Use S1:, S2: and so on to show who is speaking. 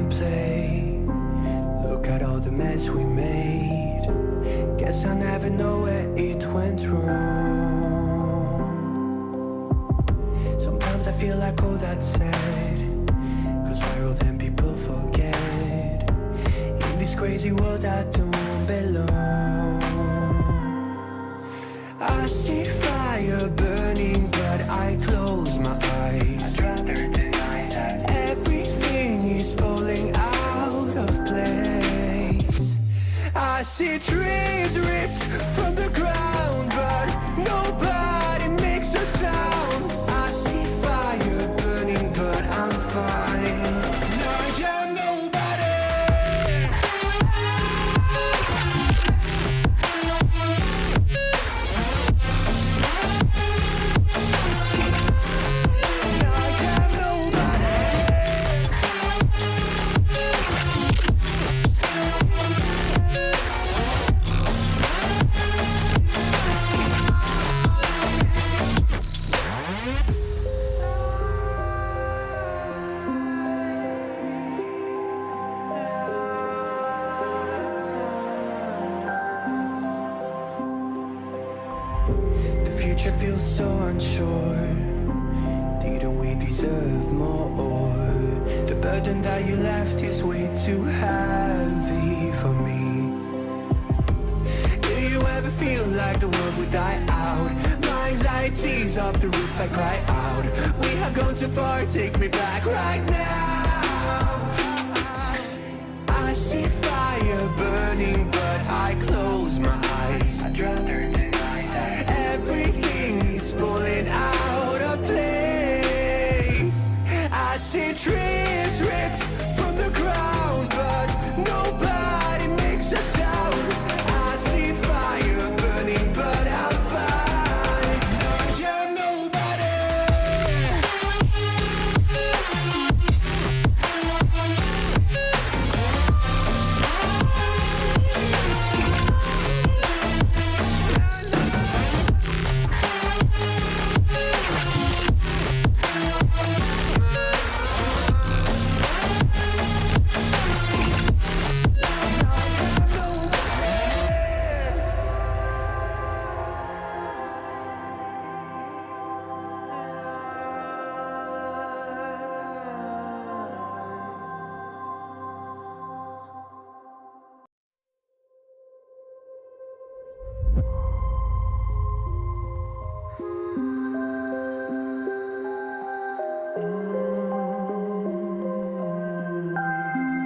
S1: and play. Look at all the mess we made. Guess I never know where it went wrong. Sometimes I feel like all that's said, 'cause viral then people forget. In this crazy world I don't belong. I see fire burning but I close my eyes. I'd rather deny that everything is falling out of place. I see trees ripped from the ground but nobody makes a sound. I see fire burning but I'm fine. I am nobody. The future feels so unsure. Didn't we deserve more? The burden that you left is way too heavy for me. Do you ever feel like the world would die out? My anxiety's off the roof, I cry out. We have gone too far, take me back right now.